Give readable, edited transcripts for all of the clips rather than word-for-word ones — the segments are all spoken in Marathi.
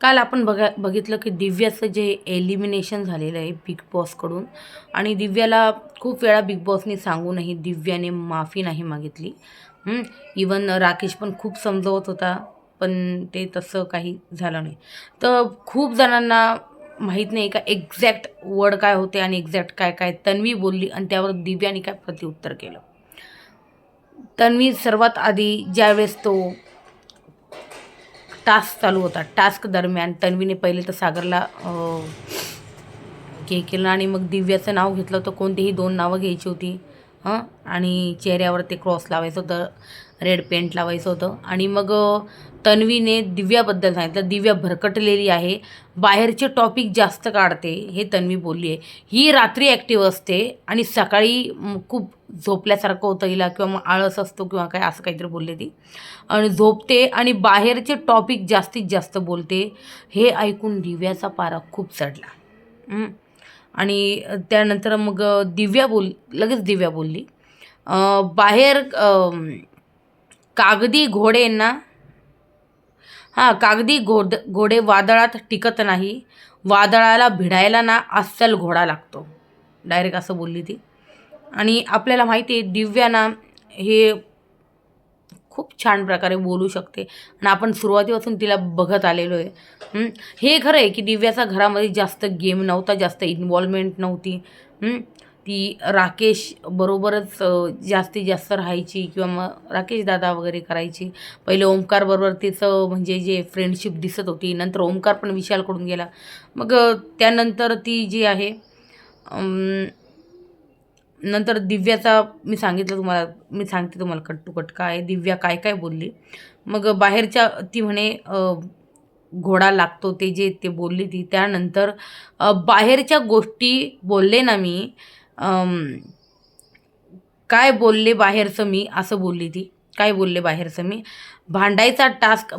काल आपण बघितलं की दिव्याचं जे एलिमिनेशन झालेलं आहे बिग बॉसकडून आणि दिव्याला खूप वेळा बिग बॉसनी सांगूनही दिव्याने माफी नाही मागितली. इवन राकेश पण खूप समजवत होता, पण ते तसं काही झालं नाही. तर खूप जणांना माहीत नाही का एक्झॅक्ट वर्ड काय होते आणि एक्झॅक्ट काय काय तन्वी बोलली आणि त्यावर दिव्याने काय प्रत्युत्तर केलं. तन्वी सर्वात आधी ज्यावेळेस तो टास्क चालू होता, टास्क दरम्यान तन्वीने पहिले तर सागरला हे केलं आणि मग दिव्याचं नाव घेतलं होतं. कोणतीही 2 नावं घ्यायची होती आणि चेहऱ्यावर ते क्रॉस लावायचं होतं, रेड पेंट लावायचं होतं आणि मग तन्वीने दिव्याबद्दल सांगितलं, दिव्या भरकटलेली आहे, बाहेरचे टॉपिक जास्त काढते, हे तन्वी बोलली आहे. ही रात्री ॲक्टिव्ह असते आणि सकाळी खूप झोपल्यासारखं होतं हिला किंवा मग आळस असतो किंवा काय असं काहीतरी बोलले ती आणि झोपते आणि बाहेरचे टॉपिक जास्तीत जास्त बोलते. हे ऐकून दिव्याचा पारा खूप चढला. आणि त्यानंतर मग लगेच दिव्या बोलली, बाहेर कागदी घोडेंना कागदी घोडे वादळात टिकत नाही, वादळाला भिडायला ना अस्सल घोडा लागतो. डायरेक्ट असं बोलली ती. आणि आपल्याला माहिती आहे दिव्या ना हे खूप छान प्रकारे बोलू शकते आणि आपण सुरुवातीपासून तिला बघत आलेलो आहे. हे खरं आहे की दिव्याचा घरामध्ये जास्त गेम नव्हता, जास्त इन्व्हॉल्वमेंट नव्हती. ती राकेश बरोबरच जास्तीत जास्त राहायची किंवा मग राकेश दादा वगैरे करायची. पहिले ओमकार बरोबर तिचं म्हणजे जे फ्रेंडशिप दिसत होती. नंतर ओमकार पण विशालकडून गेला. मग त्यानंतर ती जी आहे नंतर दिव्याचा मी सांगते तुम्हाला कट टू कट काय दिव्या काय काय बोलली. मग बाहेरच्या ती म्हणे घोडा लागतो ते जे ते बोलली ती. त्यानंतर बाहेरच्या गोष्टी बोलले ना मी, काय बोलले बाहेरचं मी असं बोलली ती. काय बोलले बाहेरचं मी, भांड्यांचा टास्क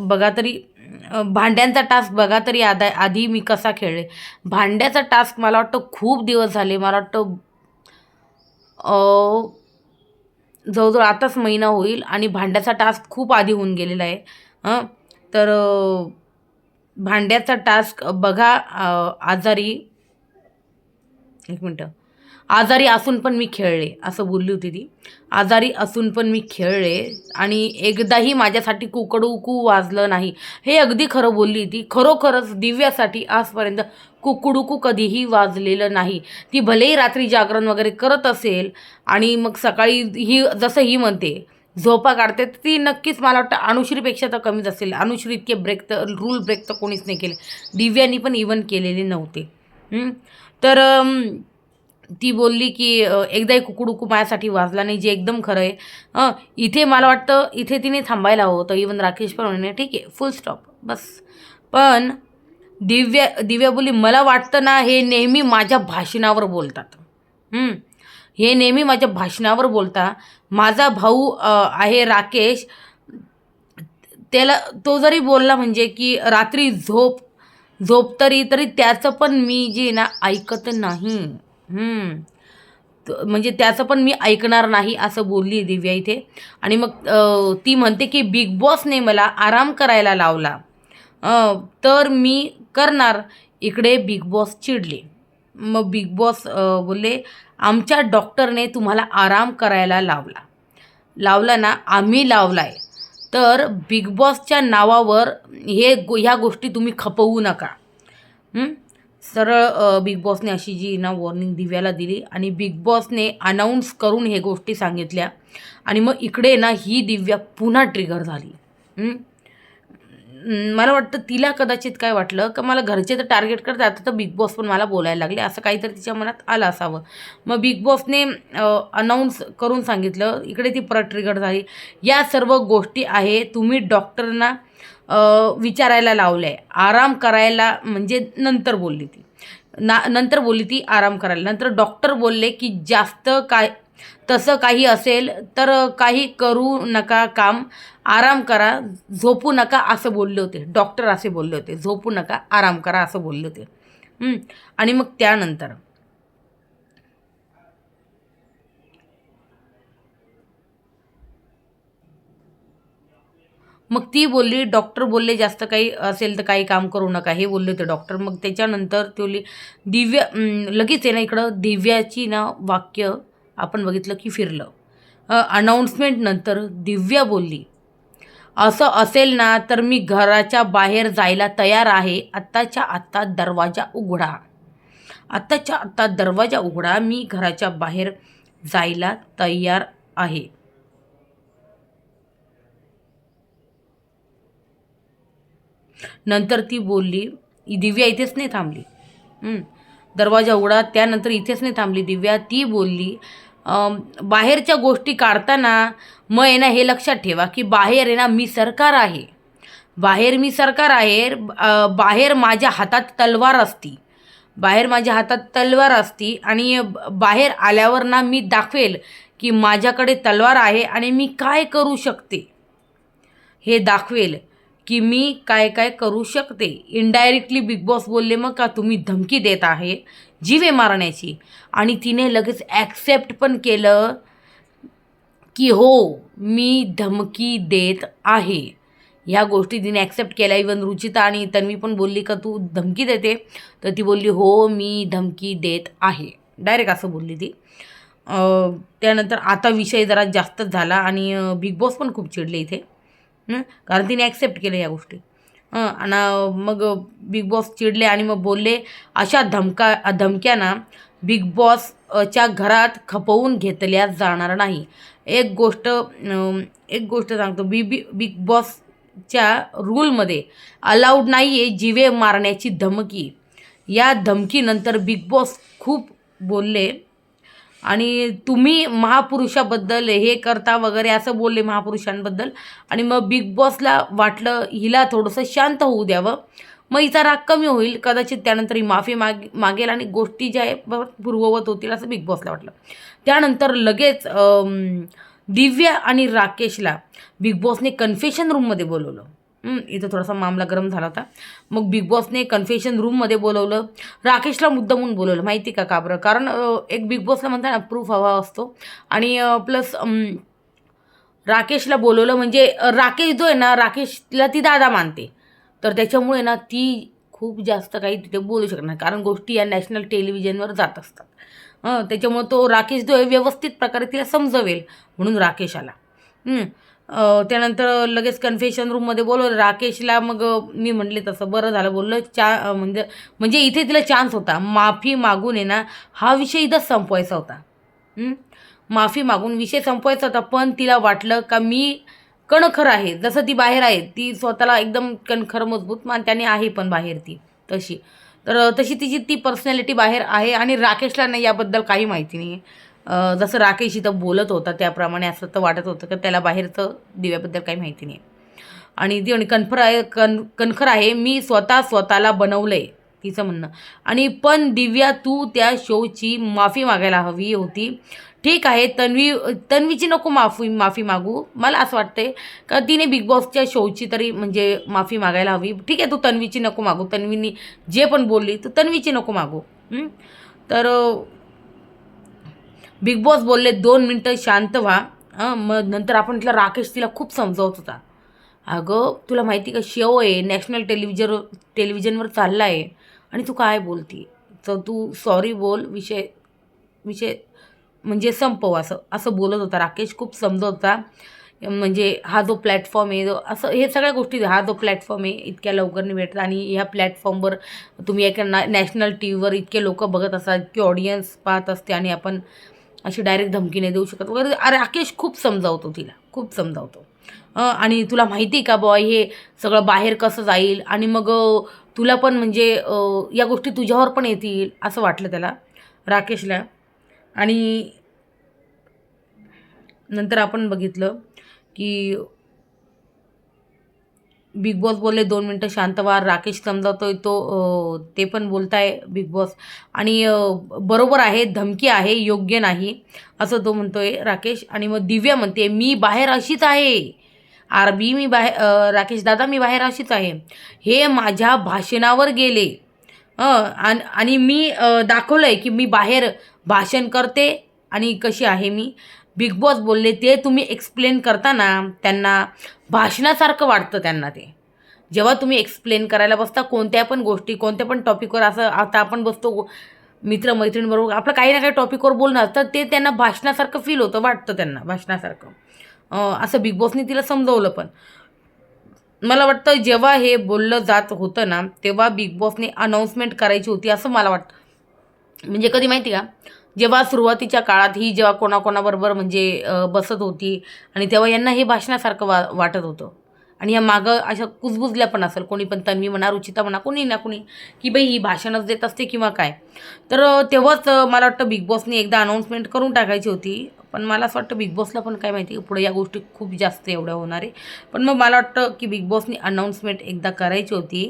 बघा तरी आधी मी कसा खेळले. भांड्याचा टास्क मला वाटतं खूप दिवस झाले, मला वाटतं जवळजवळ आताच महिना होईल आणि भांड्याचा टास्क खूप आधी होऊन गेलेला आहे. तर भांड्याचा टास्क बघा, आजारी एक मिनटं, आजारी असून पण मी खेळले असं बोलली होती ती. आजारी असून पण मी खेळले आणि एकदाही माझ्यासाठी कुकडूकू वाजलं नाही. हे अगदी खरं बोलली ती. खरोखरच दिव्यासाठी आजपर्यंत कुकडूकू कधीही वाजलेलं नाही. ती भलेही रात्री जागरण वगैरे करत असेल आणि मग सकाळी जसं ही म्हणते झोपा काढते, तर ती नक्कीच मला वाटतं अनुश्रीपेक्षा तर कमीच असेल. अनुश्री इतके रूल ब्रेक तर कोणीच नाही केले. दिव्यानी पण इव्हन केलेले नव्हते. तर ती बोलली की एकदाही कुकडुकू माझ्यासाठी वाजला नाही, जे एकदम खरं आहे. इथे मला वाटतं इथे तिने थांबायला हवं होतं. इवन राकेश पण म्हणे ठीक आहे, फुल स्टॉप बस. पण दिव्या बोलली, मला वाटतं ना हे नेहमी माझ्या भाषणावर बोलतात. हे नेहमी माझ्या भाषणावर बोलता. माझा भाऊ आहे राकेश, त्याला तो जरी बोलला म्हणजे की रात्री झोप तरी त्याचं पण मी जे ना ऐकत नाही. म्हणजे त्याचं पण मी ऐकणार नाही असं बोलली दिव्या इथे. आणि मग ती म्हणते की बिग बॉसने मला आराम करायला लावला, तर मी करणार. इकडे बिग बॉस चिडले. मग बिग बॉस बोलले, आमच्या डॉक्टरने तुम्हाला आराम करायला लावला ना, आम्ही लावलाय, तर बिग बॉसच्या नावावर ह्या गोष्टी तुम्ही खपवू नका. सरळ बिग बॉसने अशी जी ना वॉर्निंग दिव्याला दिली आणि बिग बॉसने अनाऊन्स करून हे गोष्टी सांगितल्या. आणि मग इकडे ना ही दिव्या पुन्हा ट्रिगर झाली. मला वाटतं तिला कदाचित काय वाटलं का मला घरचे तर टार्गेट करतात, आता तर बिग बॉस पण मला बोलायला लागले, असं काहीतरी तिच्या मनात आलं असावं. मग बिग बॉसने अनाऊन्स करून सांगितलं. इकडे ती परत ट्रिगर झाली. या सर्व गोष्टी आहे, तुम्ही डॉक्टरना विचारायला लावलं आहे, आराम करायला म्हणजे नंतर बोलली ती आराम करायला. नंतर डॉक्टर बोलले की जास्त काय तसं काही असेल तर काही करू नका, काम आराम करा, झोपू नका असं बोलले होते. डॉक्टर असे बोलले होते, झोपू नका, आराम करा असं बोलले होते. आणि मग त्यानंतर मग ती बोलली, डॉक्टर बोलले जास्त काही असेल तर काही काम करू नका, हे बोलले होते डॉक्टर. मग त्याच्यानंतर ती बोलली दिव्या, लगेच आहे ना इकडं दिव्याची ना वाक्य आपण बघितलं की फिरलं. अनाऊन्समेंट नंतर दिव्या बोलली, असं असेल ना तर मी घराच्या बाहेर जायला तयार आहे. आत्ताच्या आत्ता दरवाजा उघडा. आत्ताच्या आत्ता दरवाजा उघडा. मी घराच्या बाहेर जायला तयार आहे. नंतर ती बोलली, दिव्या इथेच नाही थांबली. दरवाजा उघडा, त्यानंतर इथेच नाही थांबली दिव्या. ती बोलली, बाहेरच्या गोष्टी काढताना मग आहे ना हे लक्षात ठेवा की बाहेर आहे ना मी सरकार आहे. बाहेर मी सरकार आहे. बाहेर माझ्या हातात तलवार असती. बाहेर माझ्या हातात तलवार असती आणि बाहेर आल्यावर ना मी दाखवेल की माझ्याकडे तलवार आहे आणि मी काय करू शकते हे दाखवेल की मी काय काय करू शकते. इनडायरेक्टली बिग बॉस बोलले, मग का तुम्ही धमकी देत आहे जीवे मारण्याची. आणि तिने लगेच ॲक्सेप्ट पण केलं की हो मी धमकी देत आहे. ह्या गोष्टी तिने ॲक्सेप्ट केल्या. इवन रुचिता आणि तन्वी पण बोलली का तू धमकी देते, तर ती बोलली हो मी धमकी देत आहे. डायरेक्ट असं बोलली ती. त्यानंतर आता विषय जरा जास्तच झाला आणि बिग बॉस पण खूप चिडले इथे, कारण तिने ॲक्सेप्ट केलं या गोष्टी. आणि मग बिग बॉस चिडले आणि मग बोलले, अशा धमक्यांना बिग बॉसच्या घरात खपवून घेतल्या जाणार नाही. एक गोष्ट सांगतो, बिग बॉसच्या रूलमध्ये अलाउड नाही आहे जीवे मारण्याची धमकी. या धमकीनंतर बिग बॉस खूप बोलले आणि तुम्ही महापुरुषाबद्दल हे करता वगैरे असं बोलले महापुरुषांबद्दल. आणि मग बिग बॉसला वाटलं हिला थोडंसं शांत होऊ द्यावं, मग हिचा राग कमी होईल, कदाचित त्यानंतर ही माफी मागेल आणि गोष्टी ज्या आहे पूर्ववत होतील असं बिग बॉसला वाटलं. त्यानंतर लगेच दिव्या आणि राकेशला बिग बॉसने कन्फेशन रूममध्ये बोलवलं. इथं थोडासा मामला गरम झाला होता. मग बिग बॉसने कन्फेशन रूममध्ये बोलवलं. राकेशला मुद्दामून बोलवलं, माहिती का बरं? कारण एक बिग बॉसला म्हणता ना प्रूफ हवा असतो. आणि प्लस राकेशला बोलवलं म्हणजे राकेश जो आहे ना, राकेशला ती दादा मानते, तर त्याच्यामुळे ना ती खूप जास्त काही तिथे बोलू शकणार नाही, कारण गोष्टी या नॅशनल टेलिव्हिजनवर जात असतात. त्याच्यामुळे तो राकेश जो आहे व्यवस्थित प्रकारे तिला समजवेल म्हणून राकेश आला. त्यानंतर लगेच कन्फेशन रूममध्ये बोलवलं राकेशला. मग मी म्हटले तसं बरं झालं बोललं. म्हणजे इथे तिला चान्स होता माफी मागून आहे ना हा विषय इथं संपवायचा होता. माफी मागून विषय संपवायचा होता. पण तिला वाटलं का मी कणखर आहे, जसं ती बाहेर आहे ती स्वतःला एकदम कणखर मजबूत मानत्याने आहे, पण बाहेर ती तशी. तर तशी तिची ती पर्सनॅलिटी बाहेर आहे. आणि राकेशला नाही याबद्दल काही माहिती नाही. जसं राकेश इथं बोलत होता त्याप्रमाणे असं तर वाटत होतं की त्याला बाहेरचं दिव्याबद्दल काही माहिती नाही. आणि ती म्हणे कणखर आहे मी, स्वतःला बनवलं आहे तिचं म्हणणं. आणि पण दिव्या तू त्या शोची माफी मागायला हवी होती. ठीक आहे, तन्वीची नको माफी मागू. मला असं वाटतंय का तिने बिग बॉसच्या शोची तरी म्हणजे माफी मागायला हवी. ठीक आहे, तू तन्वीची नको मागू. तन्वीनी जे पण बोलली तू तन्वीची नको मागू. तर बिग बॉस बोलले 2 मिनटं शांत व्हा. मग नंतर आपण राकेश तिला खूप समजावत होता. अगं तुला माहिती का शो आहे नॅशनल टेलिव्हिजनवर चालला आहे आणि तू काय बोलती, तर तू सॉरी बोल, विषय म्हणजे संपव, असं बोलत होता राकेश. खूप समजत होता. म्हणजे हा जो प्लॅटफॉर्म आहे असं हे सगळ्या गोष्टी, हा जो प्लॅटफॉर्म आहे इतक्या लवकर नाही भेटत. आणि ह्या प्लॅटफॉर्मवर तुम्ही एका नॅशनल टी व्हीवर इतके लोक बघत असतात, इतके ऑडियन्स पाहत असते आणि आपण अशी डायरेक्ट धमकी नाही देऊ शकत वगैरे. राकेश खूप समजावतो तिला, खूप समजावतो. आणि तुला माहिती का बॉय हे सगळं बाहेर कसं जाईल आणि मग तुला पण म्हणजे या गोष्टी तुझ्यावर पण येतील असं वाटलं त्याला, राकेशला. आणि नंतर आपण बघितलं की बिग बॉस बोलले 2 मिनटं शांत व्हा. राकेश समजावतोय तो ते पण बोलताय बिग बॉस. आणि बरोबर आहे, धमकी आहे, योग्य नाही असं तो म्हणतोय राकेश. आणि मग दिव्या म्हणते मी बाहेर अशीच आहे. मी बाहेर, राकेश दादा मी बाहेर अशीच आहे. हे माझ्या भाषणावर गेले आणि मी दाखवलं आहे की मी बाहेर भाषण करते आणि कशी आहे मी. बिग बॉस बोलले ते तुम्ही एक्सप्लेन करताना त्यांना भाषणासारखं वाटतं त्यांना ते. जेव्हा तुम्ही एक्सप्लेन करायला बसता कोणत्या पण गोष्टी, कोणत्या पण टॉपिकवर, असं आता आपण बसतो मित्रमैत्रिणींबरोबर आपलं काही ना काही टॉपिकवर बोलणार, तर ते त्यांना भाषणासारखं फील होतं, वाटतं त्यांना भाषणासारखं. असं बिग बॉसनी तिला समजवलं. पण मला वाटतं जेव्हा हे बोललं जात होतं ना, तेव्हा बिग बॉसने अनाऊन्समेंट करायची होती असं मला वाटतं. म्हणजे कधी माहिती का, जेव्हा सुरुवातीच्या काळात ही जेव्हा कोणाकोणाबरोबर म्हणजे बसत होती आणि तेव्हा यांना हे भाषणासारखं वाटत होतं. आणि या मागं अशा कुजबुजल्या पण असेल, कोणी पण तन्वी म्हणा, रुचिता म्हणा, कोणी ना कोणी, की बाई ही भाषणच देत असते किंवा काय. तर तेव्हाच मला वाटतं बिग बॉसने एकदा अनाऊन्समेंट करून टाकायची होती. पण मला असं वाटतं बिग बॉसला पण काय माहिती पुढे या गोष्टी खूप जास्त एवढ्या होणार आहे. पण मग मला वाटतं की बिग बॉसनी अनाऊन्समेंट एकदा करायची होती,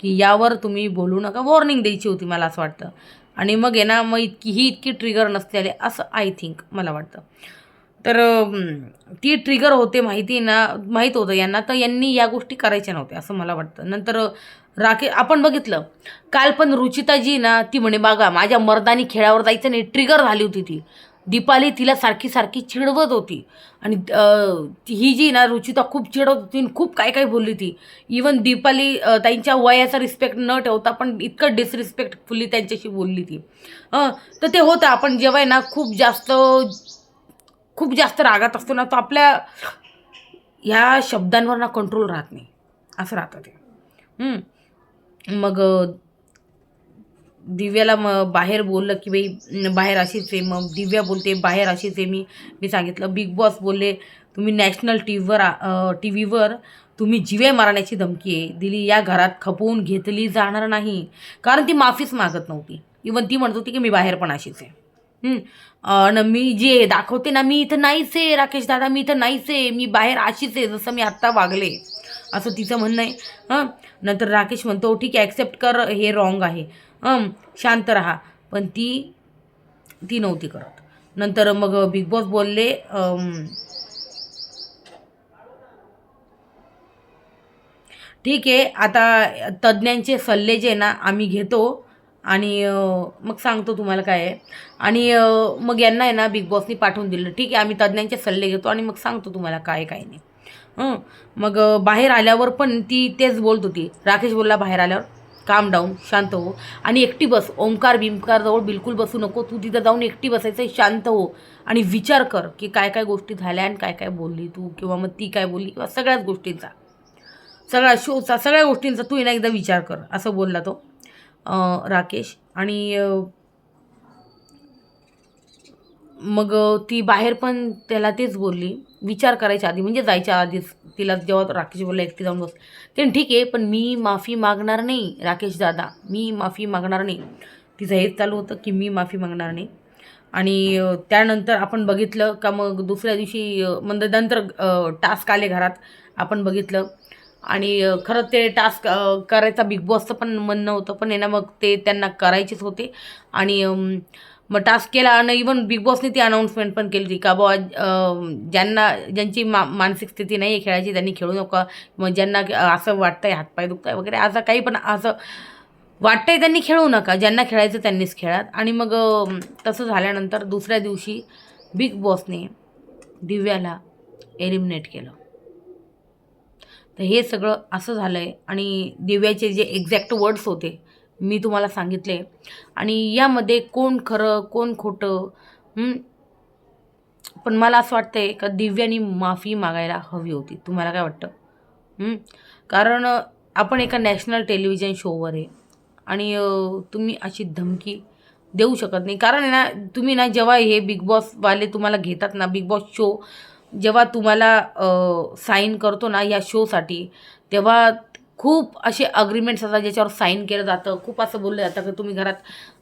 की यावर तुम्ही बोलू नका, वॉर्निंग द्यायची होती मला असं वाटतं. आणि मग आहे ना, मग इतकी ट्रिगर नसलेले असं आय थिंक मला वाटतं. तर ती ट्रिगर होते माहिती ना, माहीत होतं यांना, तर यांनी या गोष्टी करायच्या नव्हत्या असं मला वाटतं. नंतर आपण बघितलं काल पण रुचिताजी ना, ती म्हणे बघा माझ्या मर्दानी खेळावर जायचं नाही, ट्रिगर झाली होती ती. दीपाली तिला सारखी सारखी चिडवत होती. आणि ही जी ना रुचिता खूप चिडवत होती, खूप काय काय बोलली ती. इवन दीपाली त्यांच्या वयाचा रिस्पेक्ट न ठेवता पण इतकं डिसरिस्पेक्टफुली त्यांच्याशी बोलली ती. तर ते होतं, आपण जेव्हा ना खूप जास्त रागात असतो ना, तर आपल्या ह्या शब्दांवर ना कंट्रोल राहत नाही, असं राहतं ते. मग दिव्याला मग बाहेर बोललं की बाई बाहेर अशीच आहे. मग दिव्या बोलते बाहेर अशीच आहे. मी सांगितलं बिग बॉस बोलले तुम्ही नॅशनल टी व्हीवर तुम्ही जीवे मारण्याची धमकी आहे दिली, या घरात खपवून घेतली जाणार नाही. कारण ती माफीच मागत नव्हती. इवन ती म्हणत होती की मी बाहेर पण अशीच आहे. आणि मी जे दाखवते ना, मी इथं नाहीच आहे राकेश दादा, मी इथं नाहीच आहे, मी बाहेर अशीच आहे जसं मी आत्ता वागले, असं तिचं म्हणणं आहे. नंतर राकेश म्हणतो ठीक आहे ॲक्सेप्ट कर, हे रॉंग आहे, शांत राहा. पण ती नव्हती करत. नंतर मग बिग बॉस बोलले ठीक आहे आता तज्ज्ञांचे सल्ले जे ना आम्ही घेतो आणि मग सांगतो तुम्हाला काय आहे. आणि मग यांना आहे ना बिग बॉसनी पाठवून दिलं, ठीक आहे आम्ही तज्ज्ञांचे सल्ले घेतो आणि मग सांगतो तुम्हाला काय काय नाही. मग बाहेर आल्यावर पण ती तेच बोलत होती. राकेश बोलला बाहेर आल्यावर काम डाऊन, शांत हो आणि एकटी बस. ओंकार जवळ बिलकुल बसू नको, तू तिथं जाऊन एकटी बसायचं, शांत हो आणि विचार कर की काय काय गोष्टी झाल्या आणि काय काय बोलली तू, किंवा मग ती काय बोलली, किंवा सगळ्याच गोष्टींचा, सगळ्या शोचा, सगळ्या गोष्टींचा तू ना एकदा विचार कर, असं बोलला तो राकेश. आणि मग ती बाहेर पण त्याला तेच बोलली, विचार करायच्या आधी, म्हणजे जायच्या आधीच तिला जेव्हा राकेश बोलला एकटी जाऊन बस, ते ठीक आहे पण मी माफी मागणार नाही राकेश दादा, मी माफी मागणार नाही. तिचं हेच चालू होतं की मी माफी मागणार नाही. आणि त्यानंतर आपण बघितलं का मग दुसऱ्या दिवशी म्हणजे नंतर टास्क आले घरात, आपण बघितलं. आणि खरं ते टास्क करायचा बिग बॉसचं पण म्हणणं होतं, पण आहे ना मग ते त्यांना करायचेच होते. आणि मग टास्क केला आणि इवन बिग बॉसने ती अनाऊन्समेंट पण केली होती का बुवा ज्यांची मानसिक स्थिती नाही आहे खेळायची त्यांनी खेळू नका. मग ज्यांना असं वाटतंय हातपाय दुखताय वगैरे असं काही पण असं वाटतंय त्यांनी खेळू नका, ज्यांना खेळायचं त्यांनीच खेळात. आणि मग तसं झाल्यानंतर दुसऱ्या दिवशी बिग बॉसने दिव्याला एलिमिनेट केलं. तर हे सगळं असं झालं आहे. आणि दिव्याचे जे एक्झॅक्ट वर्ड्स होते मी तुम्हाला सांगितले. आणि यामध्ये कोण खरं कोण खोटं, पण मला असं वाटतं आहे का दिव्यानी माफी मागायला हवी होती. तुम्हाला काय वाटतं? कारण आपण एका नॅशनल टेलिव्हिजन शोवर आहे आणि तुम्ही अशी धमकी देऊ शकत नाही. कारण आहे ना, तुम्ही ना जेव्हा हे बिग बॉसवाले तुम्हाला घेतात ना, बिग बॉस शो जेव्हा तुम्हाला साईन करतो ना या शोसाठी, तेव्हा खूप असे अग्रीमेंट्स असतात ज्याच्यावर साईन केलं जातं. खूप असं बोललं जातं की तुम्ही घरात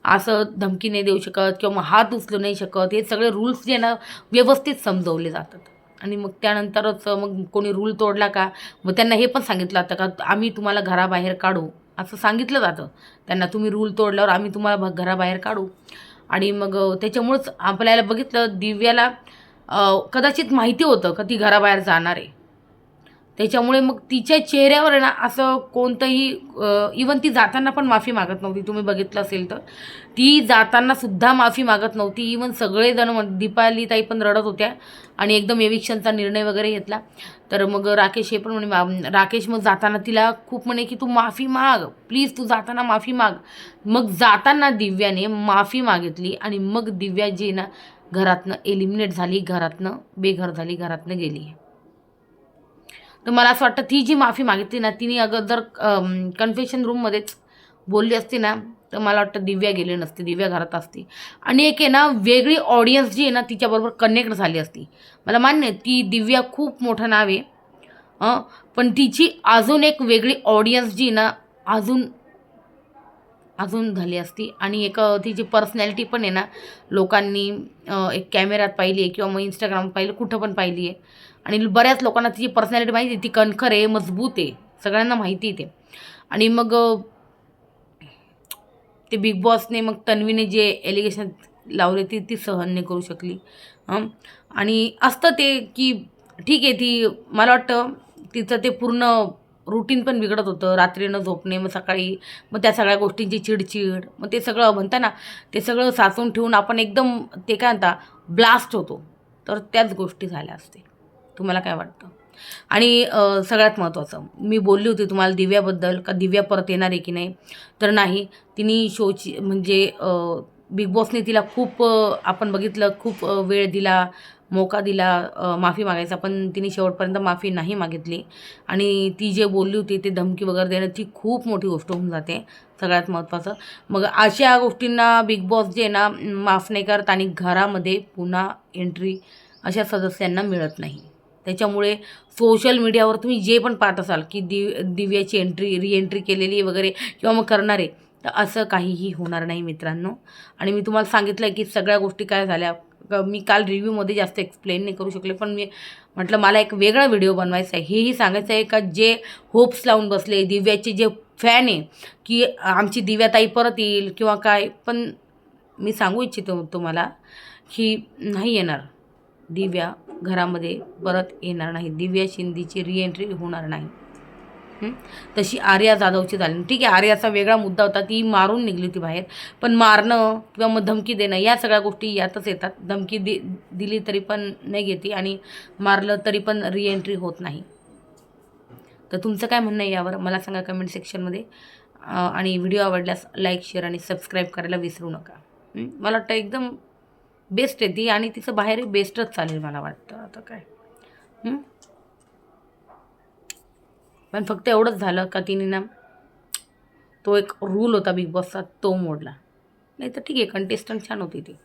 असं धमकी नाही देऊ शकत किंवा मग हात उचलू नाही शकत. हे सगळे रूल्स जे ना व्यवस्थित समजवले जातात. आणि मग त्यानंतरच मग कोणी रूल तोडला का मग त्यांना हे पण सांगितलं जातं का आम्ही तुम्हाला घराबाहेर काढू, असं सांगितलं जातं त्यांना. तुम्ही रूल तोडल्यावर आम्ही तुम्हाला घराबाहेर काढू. आणि मग त्याच्यामुळंच आपल्याला बघितलं दिव्याला कदाचित माहिती होतं का ती घराबाहेर जाणार आहे. त्याच्यामुळे मग तिच्या चेहऱ्यावर आहे ना असं कोणतंही इवन ती जाताना पण माफी मागत नव्हती. तुम्ही बघितलं असेल तर ती जाताना सुद्धा माफी मागत नव्हती. इवन सगळेजण दीपालीताई पण रडत होत्या आणि एकदम एविक्शनचा निर्णय वगैरे घेतला. तर मग राकेश हे पण म्हणे, राकेश मग जाताना तिला खूप म्हणे की तू माफी माग प्लीज, तू जाताना माफी माग. मग जाताना दिव्याने माफी मागितली आणि मग दिव्या जी ना घरातनं एलिमिनेट झाली, घरातनं बेघर झाली, घरातनं गेली. तर मला असं वाटतं ती जी माफी मागितली ना, तिने अगं जर कन्फेशन रूममध्येच बोलली असती ना, तर मला वाटतं दिव्या गेली नसती, दिव्या घरात असती. आणि एक आहे ना वेगळी ऑडियन्स जी आहे ना तिच्याबरोबर कनेक्ट झाली असती. मला मान्य आहे ती दिव्या खूप मोठं नाव आहे, पण तिची अजून एक वेगळी ऑडियन्स जी ना अजून अजून झाली असती. आणि एक तिची पर्सनॅलिटी पण आहे ना लोकांनी एक कॅमेऱ्यात पाहिली आहे किंवा मग इंस्टाग्राम पाहिलं, कुठं पण पाहिली आहे. आणि बऱ्याच लोकांना तिची पर्सनॅलिटी माहिती आहे, ती कणखर आहे, मजबूत आहे, सगळ्यांना माहिती आहे ते. आणि मग ते बिग बॉसने मग तन्वीने जे एलिगेशन लावले ती सहन नाही करू शकली. आणि असतं ते की ठीक आहे, ती मला वाटतं तिचं ते पूर्ण रुटीन पण बिघडत होतं, रात्री न झोपणे, मग सकाळी मग त्या सगळ्या गोष्टींची चिडचिड, मग ते सगळं म्हणता ना ते सगळं साचून ठेवून आपण एकदम ते काय म्हणता ब्लास्ट होतो. तर त्याच गोष्टी झाल्या असते. तुम्हाला काय वाटतं? आणि सगळ्यात महत्त्वाचं मी बोलली होती तुम्हाला दिव्याबद्दल, का दिव्या परत येणार आहे की नाही, तर नाही. तिने शोची म्हणजे बिग बॉसने तिला खूप आपण बघितलं खूप वेळ दिला, मोका दिला माफी मागायचा, पण तिने शेवटपर्यंत माफी नाही मागितली. आणि ती जे बोलली होती ते धमकी वगैरे देणं ती खूप मोठी गोष्ट होऊन जाते. सगळ्यात महत्त्वाचं मग अशा गोष्टींना बिग बॉस जे ना माफ नाही करत आणि घरामध्ये पुन्हा एंट्री अशा सदस्यांना मिळत नाही. त्याच्यामुळे सोशल मीडियावर तुम्ही जे पण पाहत असाल की दिव्याची रिएंट्री केलेली वगैरे किंवा मग करणार आहे, तर असं काहीही होणार नाही मित्रांनो. आणि मी तुम्हाला सांगितलं आहे की सगळ्या गोष्टी काय झाल्या. मी काल रिव्ह्यूमध्ये जास्त एक्सप्लेन नाही करू शकले, पण मी म्हटलं मला एक वेगळा व्हिडिओ बनवायचा आहे. हेही सांगायचं आहे का जे होप्स लावून बसले दिव्याचे जे फॅन आहे की आमची दिव्याताई परत येईल किंवा काय, पण मी सांगू इच्छितो तुम्हाला की नाही येणार. दिव्या घरामध्ये परत येणार नाही. दिव्या शिंदेची रिएंट्री होणार नाही. तशी आर्या जाधवची झाली. ठीक आहे, आर्याचा वेगळा मुद्दा होता, ती मारून निघली होती बाहेर. पण मारणं किंवा मग धमकी देणं या सगळ्या गोष्टी यातच येतात. धमकी दिली तरी पण नाही घेते आणि मारलं तरी पण रिएंट्री होत नाही. तर तुमचं काय म्हणणं आहे यावर मला सांगा कमेंट सेक्शनमध्ये. आणि व्हिडिओ आवडल्यास लाईक, शेअर आणि सबस्क्राईब करायला विसरू नका. मला वाटतं एकदम बेस्ट आहे ती आणि तिचं बाहेर बेस्टच चालेल मला वाटतं. आता काय पण फक्त एवढंच झालं का तिने ना तो एक रूल होता बिग बॉसचा तो मोडला. नाही तर ठीक आहे, कंटेस्टंट छान होती ती.